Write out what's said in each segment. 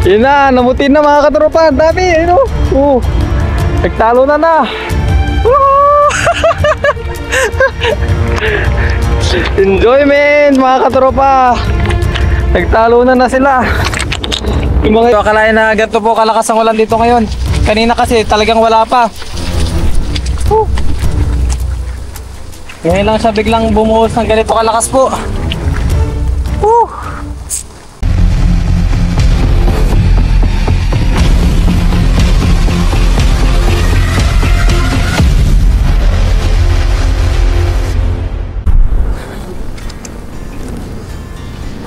Yun na, namutin na mga katropa. Dami, yun o. Nagtalo na. Enjoyment mga katropa. Nagtalo na sila. Yung mga akalain na ganito po kalakas ang ulan dito ngayon. Kanina kasi talagang wala pa. Ngayon lang siya biglang bumuhos ng ganito kalakas po.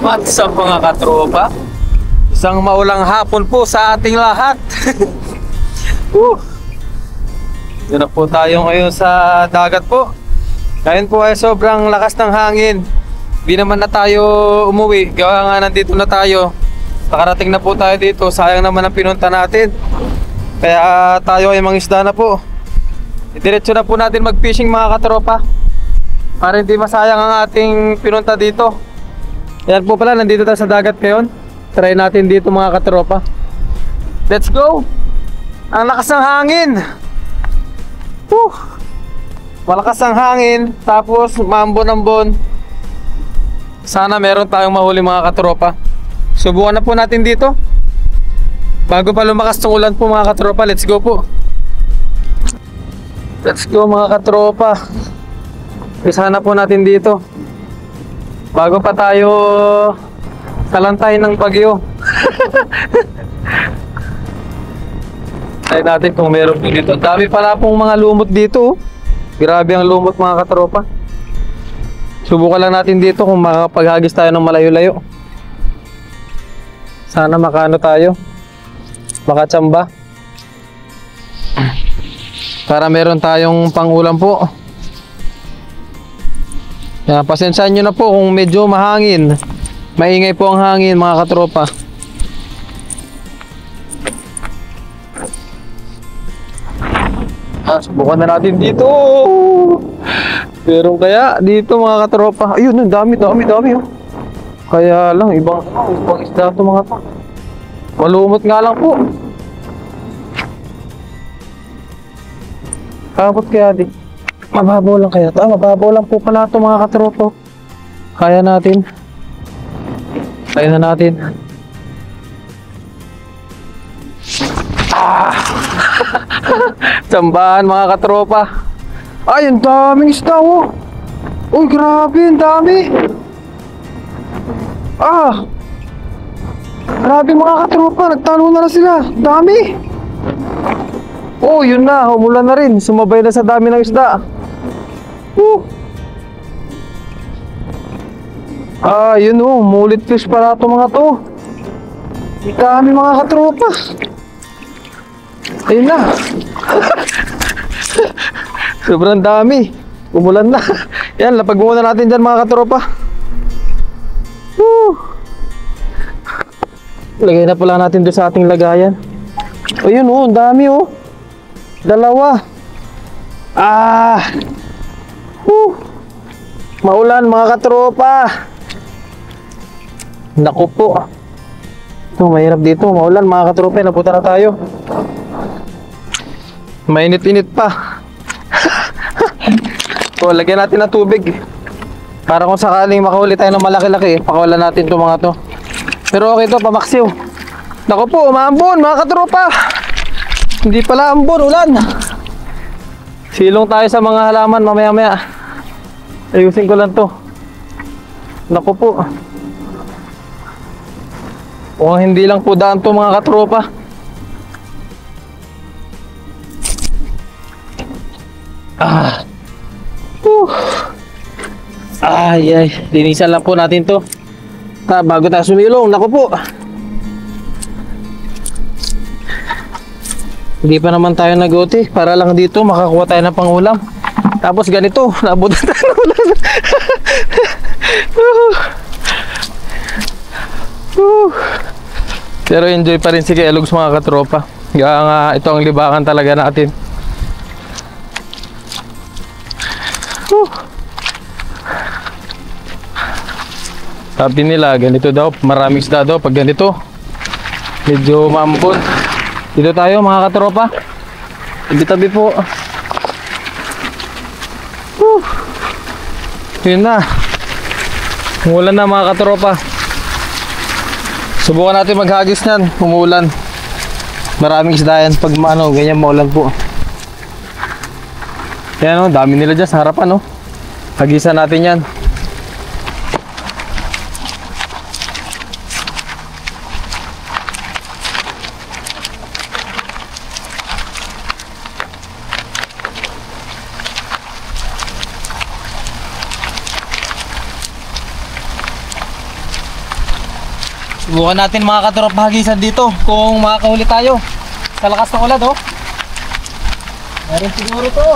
What's up mga katropa? Isang maulang hapon po sa ating lahat. Dito na po tayo ngayon sa dagat po. Ngayon po ay sobrang lakas ng hangin. Di naman na tayo umuwi. Gawa nga nandito na tayo. Nakarating na po tayo dito. Sayang naman ang pinunta natin. Kaya tayo ay mangisda na po. Diretso na po natin mag-fishing mga katropa. Para hindi masayang ang ating pinunta dito. Yan po pala, nandito tayo sa dagat ngayon. Try natin dito mga katropa. Let's go! Ang lakas ng hangin! Malakas ang hangin, tapos maambon-ambon. Sana meron tayong mahuli mga katropa. Subukan na po natin dito. Bago pa lumakas ng ulan po mga katropa, let's go po. Let's go mga katropa. Isa na po natin dito. Bago pa tayo talantay ng bagyo. Try natin kung meron po dito. Dami pala pong mga lumot dito. Grabe ang lumot mga katropa. Subukan lang natin dito kung makapaghagis tayo ng malayo-layo. Sana makano tayo. Makatsamba. Para meron tayong pangulam po. Yan, pasensyahan nyo na po kung medyo mahangin. Maingay po ang hangin mga katropa. Subukan na natin dito. Pero kaya dito mga katropa. Ayun, dami oh. Kaya lang ibang isda to mga to. Malumot nga lang po. Kapot kaya di. Mababaw lang kaya to. Mababaw lang po pala ito mga katropa. Kaya natin. Kaya na natin. Tsambahan mga katropa. Ay, ang daming isda oh. Uy, grabe, ang dami. Grabe mga katropa. Nagtalo na sila. Dami. Oh, yun na. Umulan na rin. Sumabay na sa dami ng isda. Yun oh. Mullet fish pala ito mga to. Ang dami mga katropa. Ayun na. Sobrang dami. Umulan na. Yan, lapag muna natin dyan mga katropa. Lagay na pala natin doon sa ating lagayan. Ayun oh, ang dami oh. Dalawa. Maulan mga katropa. Naku po. Ito, mahirap dito. Maulan mga katropa. Napunta na tayo. Mainit-init pa. So, lagyan natin ng tubig. Para kung sakaling makahuli tayo ng malaki-laki, pakawalan natin itong mga to. Pero okay to, pamaksiw. Naku po, umaambon mga katropa. Hindi pala ambon, ulan. Silong tayo sa mga halaman mamaya-maya. Ayusin ko lang to. Naku po. O hindi lang po daan to mga katropa. Ay, linisan lang po natin to. Bago tayo sumilong, naku po. Hindi pa naman tayo nag-uti. Para lang dito makakuha tayo ng pangulam. Tapos ganito, naabutan tayo ng ulan. Pero enjoy pa rin si Kelogs mga katropa. Kaya nga ito ang libangan talaga natin. Sabi nila ganito daw, maraming isda daw pag ganito. Medyo maambon. Dito tayo mga katropa. Tabi-tabi po. Yun na. Umulan na mga katropa. Subukan natin maghagis niyan. Umulan. Maraming isda yan pag ganyan maulan po. Yan o, dami nila dyan sa harapan o. Hagisan natin yan. Subukan natin mga katropa hagisan dito kung makakahuli tayo sa lakas ng ulan oh. Meron siguro to.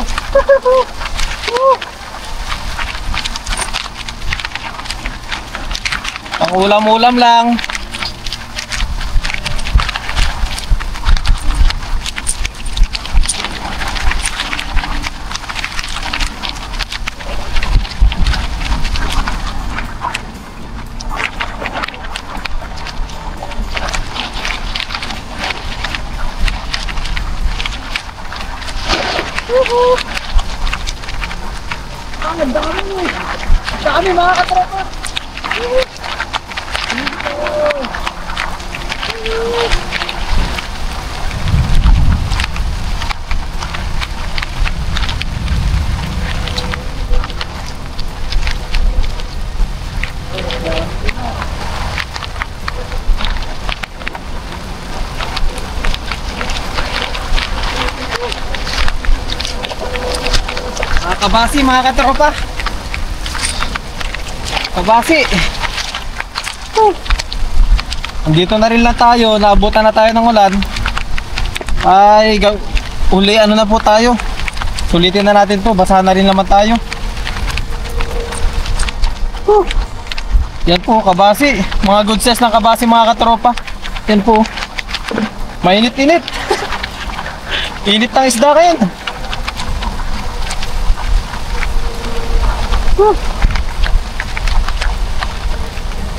Pang ulam-ulam lang. Ang dami! Dami mga katropa! Kabasi mga katropa. Kabasi. Andito na rin lang tayo, naabutan na tayo ng ulan. Ay, uli ano na po tayo. Sulitin na natin to, basahan na rin naman tayo. Yan po, kabasi. Mga good size ng kabasi mga katropa. Yan po. Mainit-init. Init ng isda kayo.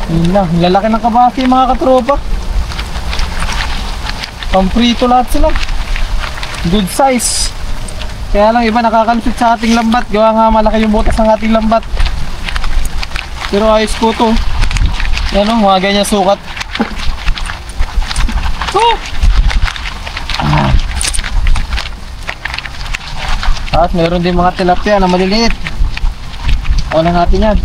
Yun lang, lalaki ng kabasi mga katropa. Pamprito lahat sila. Good size. Kaya lang iba nakakalpit sa ating lambat. Gawa nga malaki yung butas ng ating lambat. Pero ayos po to. Yan o, mga ganyan sukat. At meron din mga tilapia na maliliit. Una natin yan.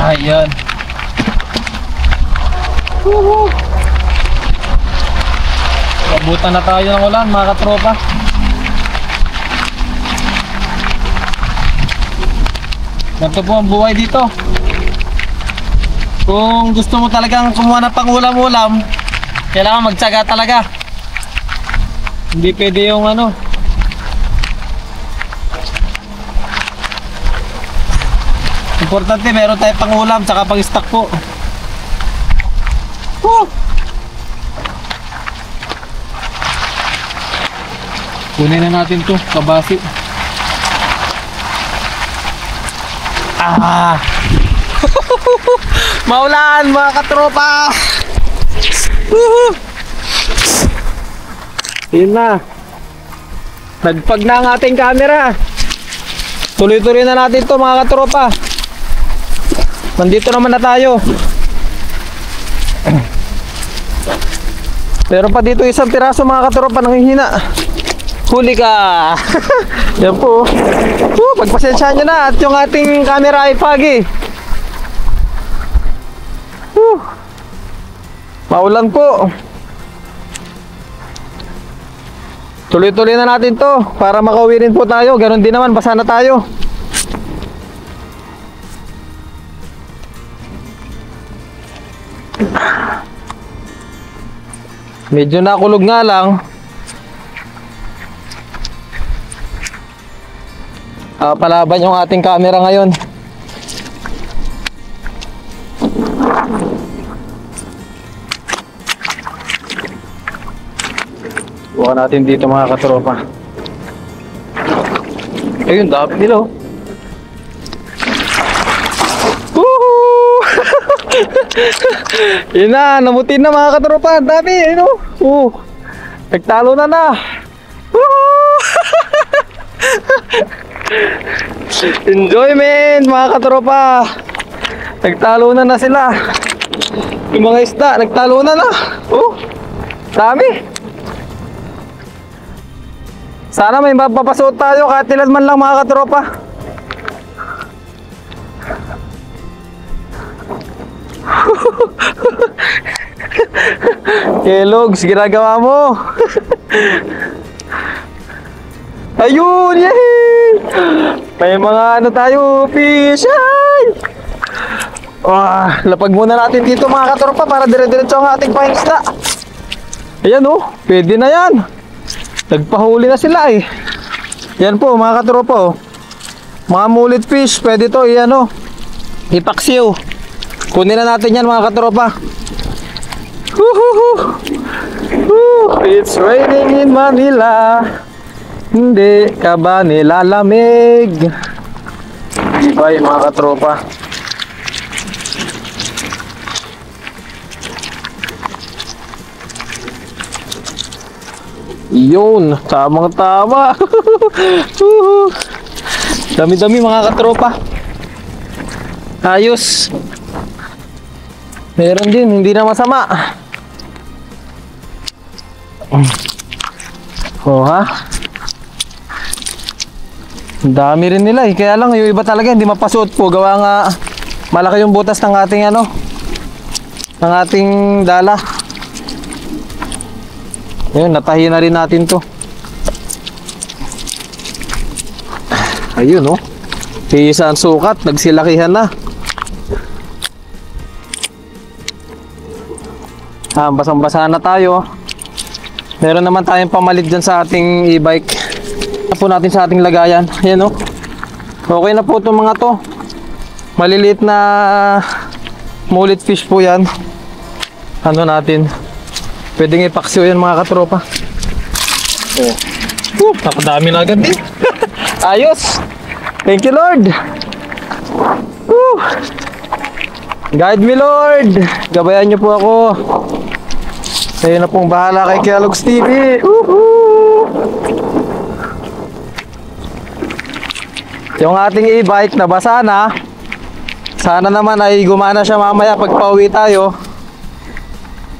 Ayan. Abutan na tayo ng ulan mga katropa. Ganito po ang buhay dito. Kung gusto mo talagang kumuha ng pang-ulam-ulam, kailangan magtsaga talaga. Hindi pwede yung importante meron tayong pang-ulam tsaka pang-stock po. Kunin na natin to, kabasi. Maulan mga katropa. Yun na. Nagpag na ang ating camera. Tuloy-tuloy na natin to mga katropa. Nandito naman na tayo. Pero pa dito isang piraso mga katropa nanghihina. Huli ka. Yan po. Pagpasensyahan nyo na at yung ating camera ay foggy. Maulan po. Tuloy-tuloy na natin to para makauwi rin po tayo. Ganon din naman, basa na tayo. Medyo nakulog nga lang. Palaban yung ating camera ngayon. Bukan natin dito mga katropa. Ayun, dami nila oh. Woohoo! Yun na, namutin na mga katropa. Ang dami, ano? Nagtalo na na. Woohoo! Enjoyment mga katropa. Nagtalo na sila. Yung mga isda, nagtalo na. Dami. Sana may mapapasuot tayo kahit ilan man lang mga katropa. Kellogg's, ginagawa mo. Ayun, yay! May mga ano tayo, fish. Ay! Lapag muna natin dito mga katropa para dire-diretso ang ating pangisda. Ayan pwede na yan. Nagpahuli na sila eh. Yan po mga katropa mga mullet fish, pwede to ipaksiw. Kunin na natin yan mga katropa. It's raining in Manila. Hindi ka ba nilalamig? Diba yung mga katropa? Yun, tamang tama. Dami-dami mga katropa. Ayos. Meron din, hindi na masama. Ha? Ang dami rin nila kaya lang yung iba talaga hindi mapasuot po. Gawa nga malaki yung butas ng ating ng ating dala. Ayun, natahi na rin natin to. Ayun isa ang sukat, nagsilakihan na. Basang-basa na tayo. Meron naman tayong pamalit dyan sa ating e-bike. Po natin sa ating lagayan. Ayan okay na po itong mga to. Maliliit na mullet fish po yan. Natin. Pwedeng ipaksiw yan mga katropa. Napadami na agad din. Ayos. Thank you Lord. Guide me Lord. Gabayan niyo po ako. Kayo na pong bahala kay Kellogg's TV. Yung ating e-bike nabasa na. Sana naman ay gumana siya mamaya pag pauwi tayo.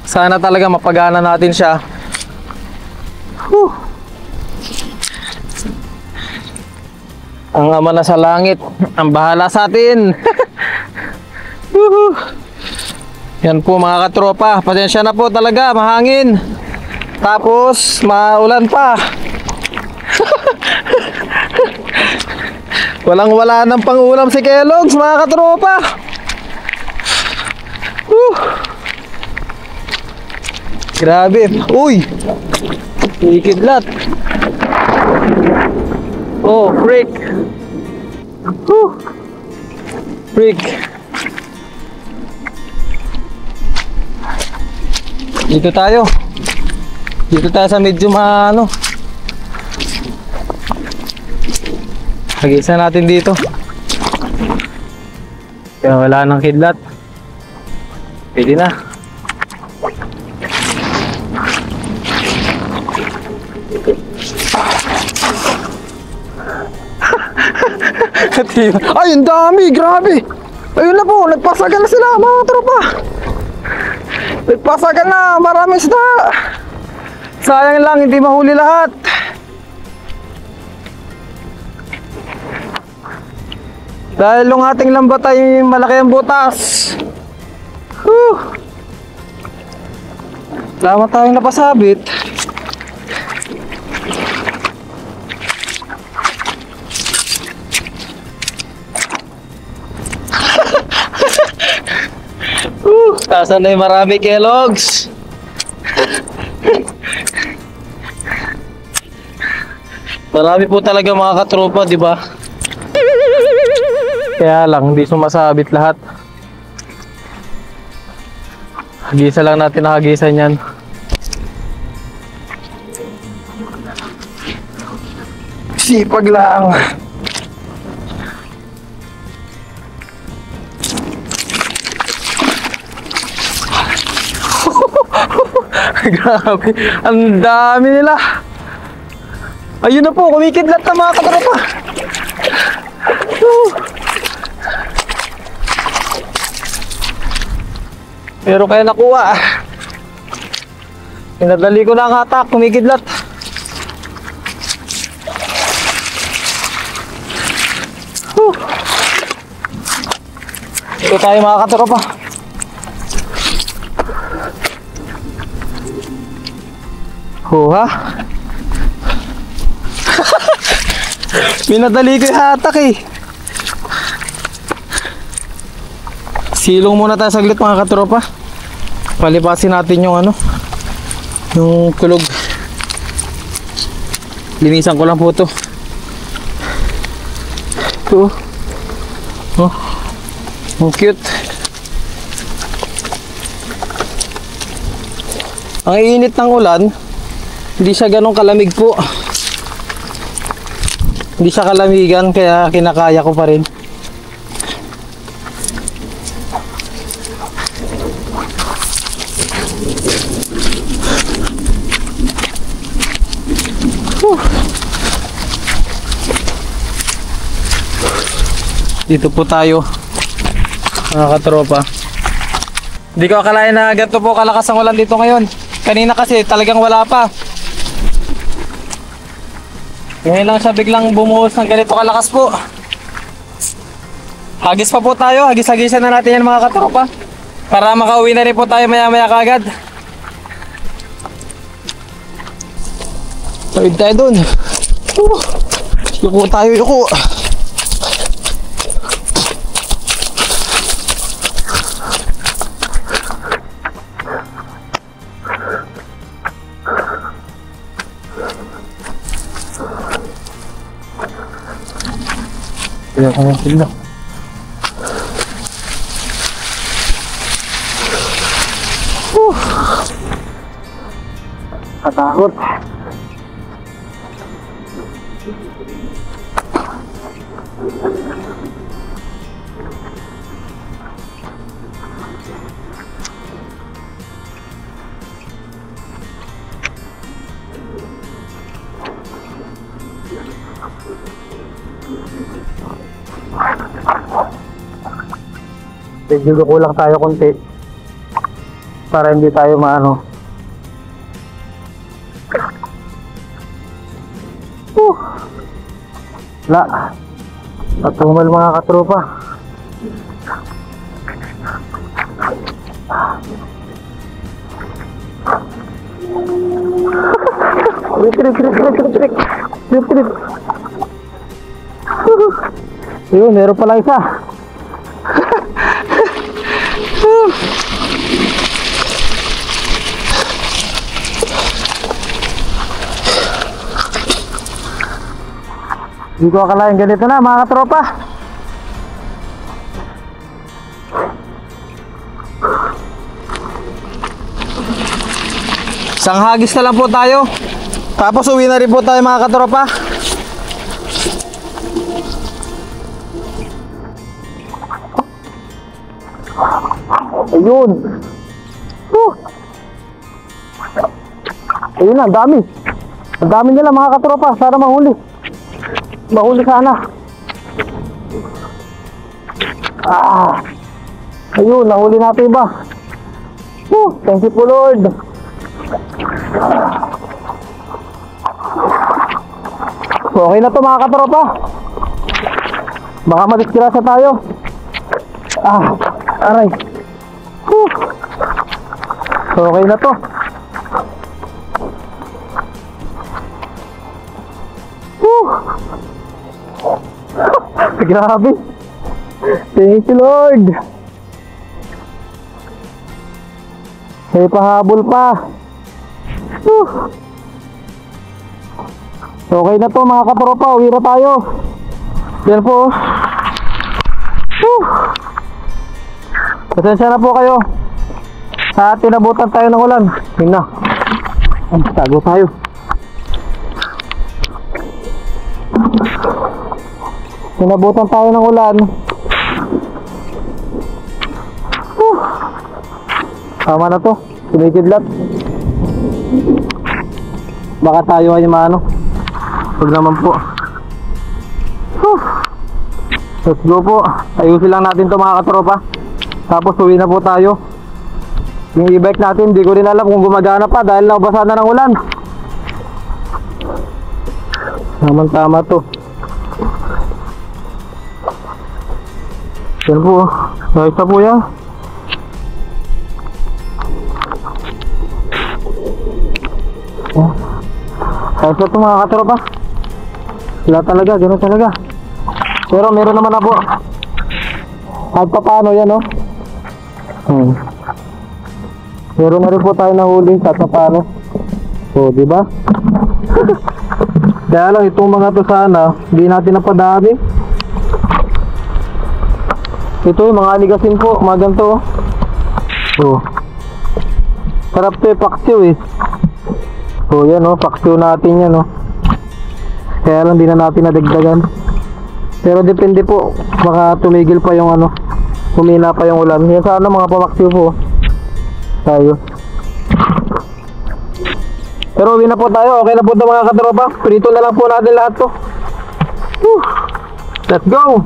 Sana talaga mapagana natin siya. Ang Ama na sa langit ang bahala sa atin. Yan po mga katropa, pasensya na po talaga, mahangin. Tapos maulan pa. Walang-wala ng pangulam si Kellogg's mga katropa. Grabe. Uy! Ikidlat. Freak. Freak. Dito tayo sa medyo Hagisa natin dito. Kaya wala nang kidlat. Pwede na. Ay, ang dami! Grabe! Ayun na po, nagpasagan na sila mga tropa. Nagpasagan na, maraming isda. Sayang lang, hindi mahuli lahat. Dahil yung ating lambat ay malaki ang butas. Salamat tayong napasabit. Tasan na yung marami Kellogg's. Marami po talaga mga katropa, di ba? Kaya lang, hindi sumasabit lahat. Hagisa lang natin nakagisan yan. Sipag lang. Grabe, ang dami nila. Ayun na po, kumikidlat na mga katropa. Pero kaya nakuha. Pinadali ko na ang hatak, kumikidlat. Ito tayo mga katropa. Huha. Pinadali ko yung hatak eh. Silong muna tayo saglit mga katropa. Palipasin natin yung ano, yung kulog. Linisan ko lang po ito. Ito. Oh. Ang cute. Ang init ng ulan, hindi siya ganong kalamig po. Hindi siya kalamigan kaya kinakaya ko pa rin. Dito po tayo mga katropa. Hindi ko akalain na ganito po kalakas ang ulan dito ngayon. Kanina kasi talagang wala pa. Ngayon lang siya biglang bumuhos ng ganito kalakas po. Hagis pa po tayo. Hagis-hagisan na natin yan mga katropa. Para makauwi na rin po tayo maya-maya kagad. Tawid tayo dun. Yuko tayo, yuko. Kaya kaya sila. Katakot. Medyo kulang tayo konti para hindi tayo maano. La patumal mga katropa. Trip. Yun, meron pala isa. Hindi ko akalain ganito na mga katropa. Isang hagis na lang po tayo. Tapos uwi na rin po tayo mga katropa. Ayun. Ayun na, ang dami. Ang dami nila mga katropa. Sana mahuli. Mahuli sana. Ayun, nahuli natin iba. Thank you po Lord. Okay na to mga katropa. Baka madisgrasya tayo. Aray. Okay na to. Grabe. Thank you Lord. May pahabol pa. Okay na to mga katropa. Uwi na tayo. Yan po. Pasensya na po kayo. Tinabutan tayo ng ulan. Yun na. Tago tayo. Tinabutan tayo ng ulan. Tama na to. Kumikidlat. Baka tayo ay maano. Huwag naman po. Whew. Let's go po. Ayusin lang natin to mga katropa. Tapos uwi na po tayo. Yung e-bike natin, hindi ko rin alam kung gumagana pa dahil nabasa na ng ulan. Tama to. Yan po. Ayos na po yan. Ayos na ito mga katropa. Wala talaga, gano'n talaga. Pero meron naman na po. Kahit pa paano yan, no? Meron na rin po tayo nahuli kahit pa paano. So, di ba? Kaya lang itong mga to sana, hindi natin napadami. Ito yung mga aligasin po, mga ganito. Oh. Sarap to yung paksiw eh. So yan oh, paksiw natin yan oh. Kaya lang di na natin nadagdagan. Pero depende po, baka tumigil pa yung ano, humina pa yung ulan. Yan sana mga pamaksiw po. Tayo. Pero uwi na po tayo, okay na po ito mga katropa. Prito na lang po natin lahat to. Whew. Let's go!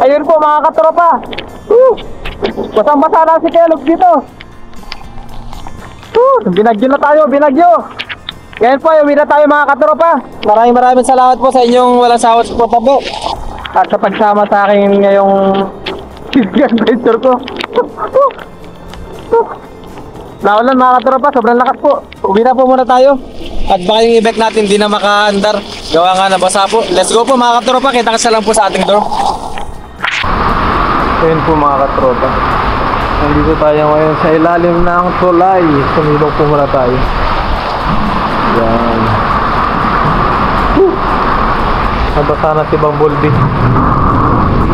Ayun po mga katropa. Basang-basa na si Kelog dito. Binagyo na tayo, binagyo. Ngayon po, uwi na tayo mga katropa. Maraming salamat po sa inyong walang sawat suporta po. At sa pagsama sa akin ngayong adventure ko. Naulan mga katropa, sobrang lakas po. Uwi na po muna tayo. At baka yung e-bike natin di na makaandar. Gawa nga nabasa po. Let's go po mga katropa, kita ka lang po sa ating door. Ayun po mga katropa. Nandito tayo ngayon sa ilalim ng tulay. Sumilong po muna tayo. Yan. Nabasa na si Bumblebee.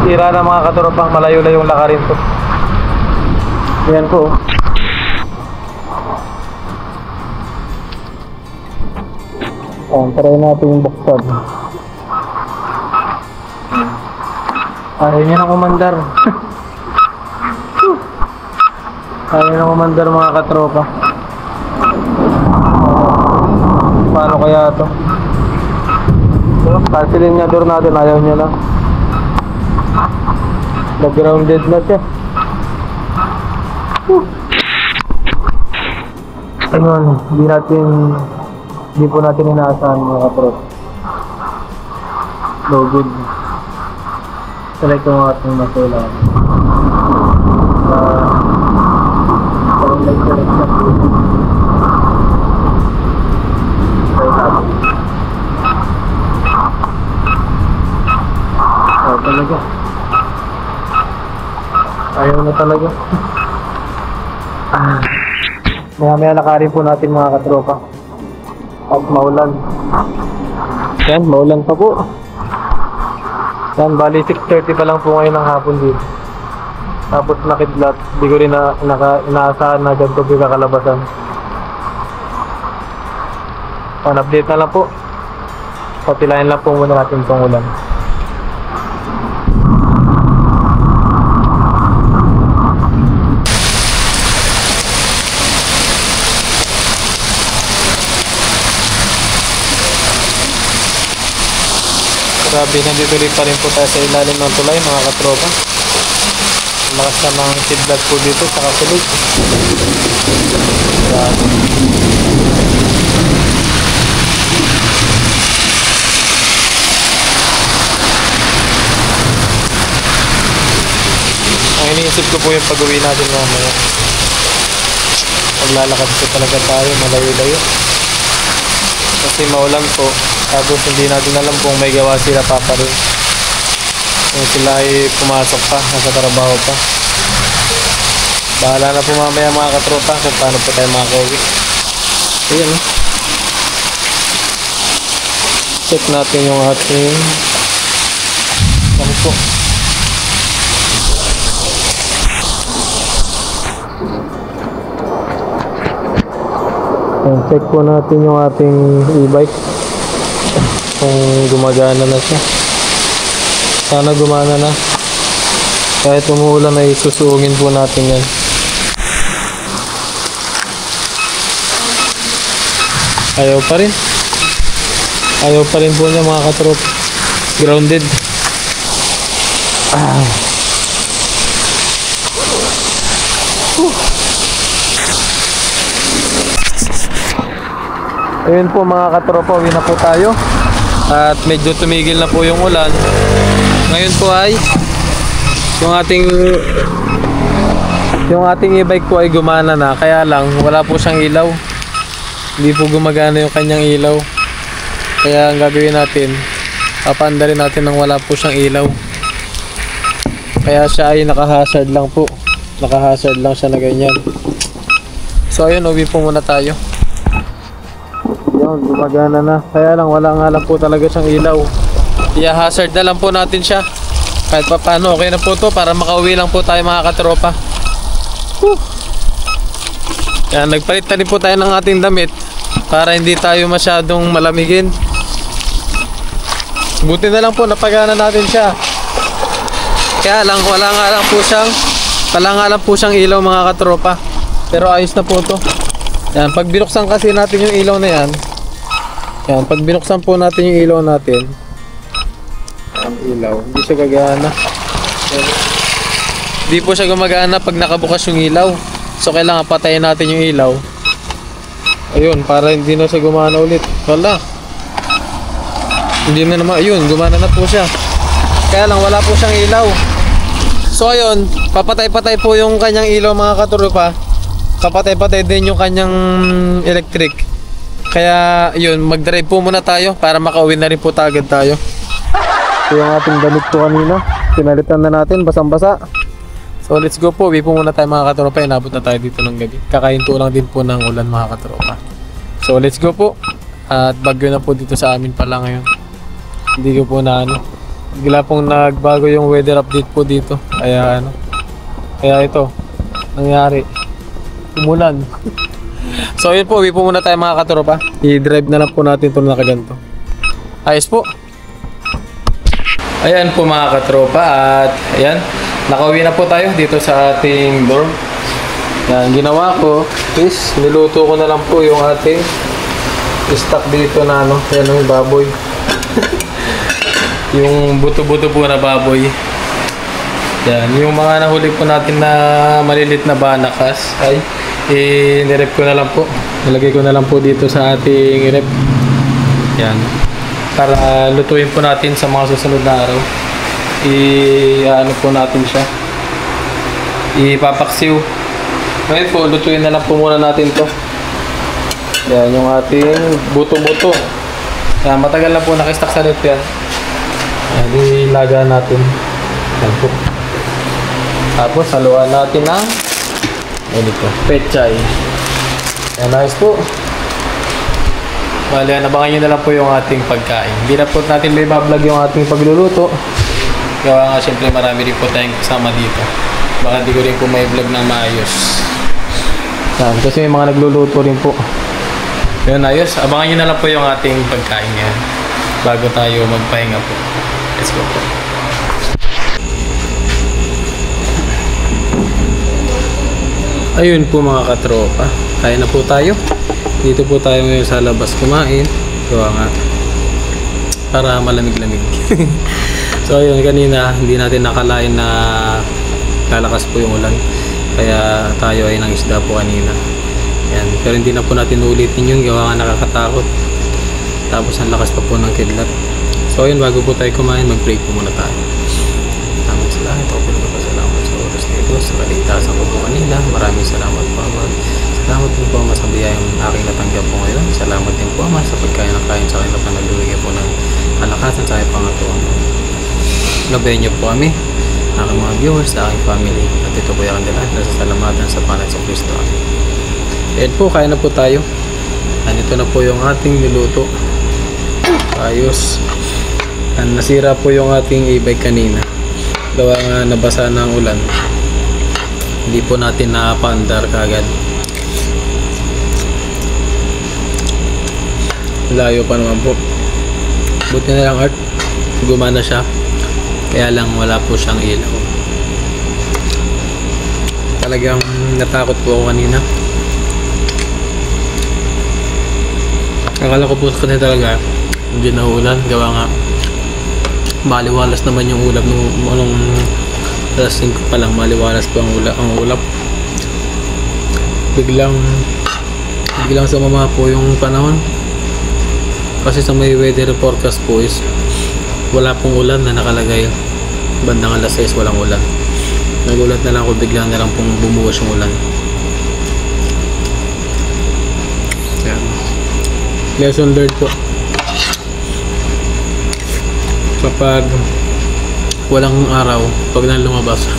Tira na mga katropa, malayo-layong lakarin to. Yan po. Try natin yung buksan. Ayaw niya ng umandar. Ayaw ng umandar mga katropa. Paano kaya ito? Cancelin niya door natin, ayaw niya lang. Nag-grounded na siya. Ayun, hindi po natin inaasahan mga katropa. No good. Select ko nga itong masula. Parang select na po. Try natin. Talaga. Ayaw na talaga. Maya lakarin po natin mga katropa. At maulan. Yan, maulan pa po. Yan, bali 6:30 pa lang po ngayon ng hapon dito. Tapos nakidlat, di ko rin inaasahan na dyan ko kalabasan. Update na lang po. Patilayan lang po muna natin itong ulan. Grabe, nandito rin pa rin po tayo sa ilalim ng tulay mga katropa. Lakas na ng kidlat po dito sa kasulog. Grabe. Ang iniisip ko po yung pag-uwi natin mamaya. Maglalakad po talaga tayo malayo-layo. Kasi maulan po. Tapos hindi natin alam kung may gawa sila papa rin. Kung sila ay pumasok pa, nasa trabaho pa. Bahala na po mamaya mga katropa kung paano po tayo makakauwi. Ayan eh. Check natin yung ating po. Check po natin yung ating e-bike kung gumagana na siya. Sana gumana na. Kahit umuulan ay susuungin po natin yan. Ayaw pa rin. Ayaw pa rin po niya mga katrop. Grounded. Ayun po mga katropa, uwi na po tayo. At medyo tumigil na po yung ulan. Ngayon po ay yung ating e-bike po ay gumana na. Kaya lang wala po siyang ilaw. Hindi po gumagana yung kanyang ilaw. Kaya ang gagawin natin, papaanda rin natin nang wala po siyang ilaw. Kaya siya ay naka-hazard lang po. Naka-hazard lang siya na ganyan. So ayun, uwi po muna tayo. Yun, gumagana na. Kaya lang wala nga lang po talaga siyang ilaw. I-hazard na lang po natin siya. Kahit pa paano, okay na po to para makauwi lang po tayo mga katropa. Yan, nagpalit na rin po tayo ng ating damit para hindi tayo masyadong malamigin. Buti na lang po napagana natin siya. Kaya lang wala nga lang po siyang ilaw mga katropa. Pero ayos na po to. Yan, pag binuksan kasi natin yung ilaw na yan. Yan, pag binuksan po natin yung ilaw natin. Ang ilaw, hindi siya gagana. Hindi po siya gumagana pag nakabukas yung ilaw. So kailangan patayin natin yung ilaw. Ayun, para hindi na siya gumana ulit. Wala. Hindi na naman, ayun, gumana na po siya. Kaya lang wala po siyang ilaw. So ayun, papatay-patay po yung kanyang ilaw mga katropa. Papatay-patay din yung kanyang electric. Kaya yun, mag-drive po muna tayo para makauwi na rin po agad tayo. Ito yung ating damit po kanina. Pinalitan na natin, basang-basa. So let's go po, uwi po muna tayo mga katropa. Inabot na tayo dito ng gabi. Kakahinto lang din po ng ulan mga katropa. So let's go po. At bagyo na po dito sa amin pala ngayon. Hindi ko po na bigla pong nagbago yung weather update po dito. Kaya kaya ito nangyari, umulan. So yun po, uwi po muna tayo mga katropa. I-drive na lang po natin ito na nakaganto. Ayos po. Ayan po mga katropa. At ayan, nakauwi na po tayo dito sa ating dorm. Yan, ginawa ko is niluto ko na lang po yung ating stock dito na yan yung baboy. Yung buto-buto po na baboy. Yan, yung mga nahuli po natin na malilit na banakas ay nirep ko na lang po. Nilagay ko na lang po dito sa ating rep. Yan. Para lutuin po natin sa mga susunod na araw. Ano po natin siya. Ipapaksiw. Ngayon po, lutuin na lang po muna natin to. Yan, yung ating buto-buto. Yan, matagal na po nakastock sa rep yan. Yan, ilaga natin. Yan po. Tapos, haluan natin ng pechay. Yan, nice po. Bale, nabangan nyo na lang po yung ating pagkain. Hindi na po natin may bablog yung ating pagluluto. Gawa nga, siyempre marami rin po tayong kasama dito. Baka di ko rin po may vlog ng maayos. Yan, kasi may mga nagluluto rin po. Yun, ayos. Abangan nyo na lang po yung ating pagkain yan bago tayo magpahinga po. Let's go po. Ayun po mga katropa, kaya na po tayo. Dito po tayo ngayon sa labas kumain. Gawa nga, para malamig-lamig. So ayun, kanina hindi natin nakalain na lalakas po yung ulan. Kaya tayo ay nangisda po kanina. Yan. Pero hindi na po natin ulitin yung gawa nga nakakatakot. Tapos ang lakas pa po ng kidlat. So ayun, bago po tayo kumain, mag-pray po muna tayo. Salamat sa lahat. Ako po nagpapasalamat sa oras na ito. Sa kaligtasan ko po kanina. Maraming salamat po, Ama. Salamat din po, Ama, sa biyayang aking natanggap po ngayon. Salamat din po, Ama, sa pagkain ng kain sa akin na panaluligay po ng kalakasan sa aking pangatuan. Gabayan niyo po kami, aking mga viewers, sa aking family. At ito po yung kanila. Nasasalamatan sa panay sa Kristo. Ayan po, kaya na po tayo. Ito na po yung ating niluto. Ayos. Nasira po yung ating e-bike kanina. Gawa nga nabasa ng ulan. Hindi po natin napaandar kagad. Layo pa naman po. Buti na lang, Art, gumana siya. Kaya lang wala po siyang ilaw. Talagang natakot po ako kanina. Akala ko po kasi talaga hindi na ulan, gawa nga maliwalas naman yung ulap nung anong alas 5 pa lang, maliwalas pa ang ulap. Biglang sumama po yung panahon. Kasi sa may weather forecast po is wala pong ulan na nakalagay. Bandang alas 6 walang ulan. Nagulat na lang ako, biglang na lang pong bumuwas yung ulan. Yan. Lesson learned po. Kapag walang araw, pag na lumabas,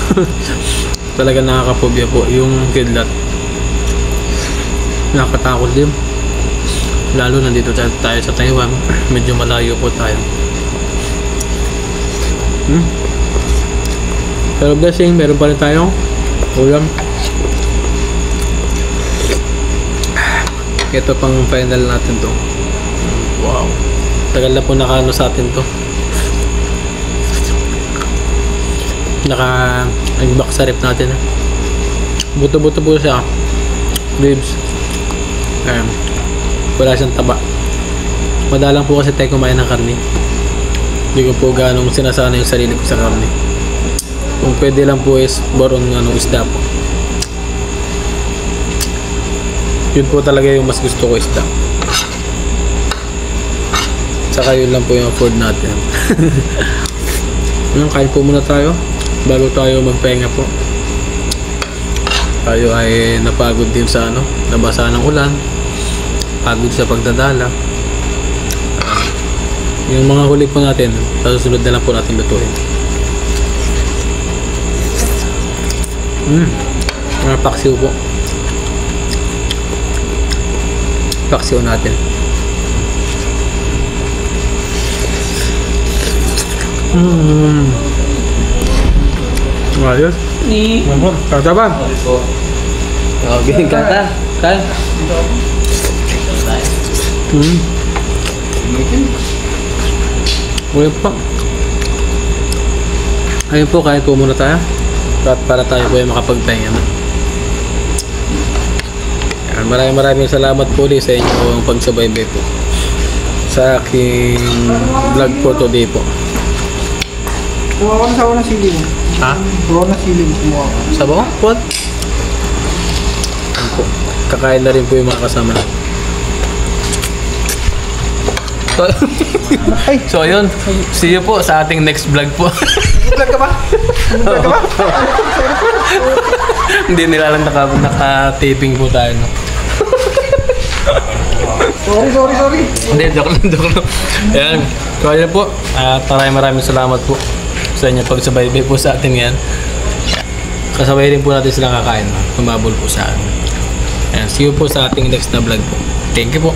talaga nakakapobya po yung kidlat. Nakakatakot din. Lalo nandito tayo sa Taiwan, medyo malayo po tayo. Pero blessing, meron pa rin tayong ulam. Ito pang final natin to. Wow, tagal na po nakaano sa atin to. Naka-back sa rep natin. Buto-buto po siya. Ribs. Ayan. Wala siyang taba. Madalang po kasi tayo kumain ng karne. Hindi ko po ganong sinasana yung sarili ko sa karne. Kung pwede lang po is boron isda po. Yun po talaga yung mas gusto ko, isda. Saka yun lang po yung afford natin. Kain po muna tayo bago tayo magpahinga po. Tayo ay napagod din sa nabasa ng ulan, pagod sa pagdadala. Yung mga huli po natin, sa susunod na lang po natin lutuin. Mga paksiw po. Paksiw natin. Ayos. Ni. Kata ba? Okay, kata. Kain. Ayun po. Ayun po, kain po muna tayo. Para tayo po ay makapagpahinga na. Maraming salamat po ulit sa inyong pagsubaybay po sa aking vlog for today po. Kuha ko na sa unang sili mo. Ha? Kuha na sili mo. Kumuha ko. Sabaw? What? Ayun po. Kakain na rin po yung mga kasama na. So ayun, see you po sa ating next vlog po. Vlog ka ba? Vlog ka ba? Hindi nila lang naka-taping po tayo. No? Sorry. Hindi, joke lang. Ayan, so ayun po. At maraming salamat po sa inyo pagsubaybay po sa atin yan. Kasabay rin po natin silang kakain. Tumabol po sa atin. Ayan, see you po sa ating next na vlog po. Thank you po.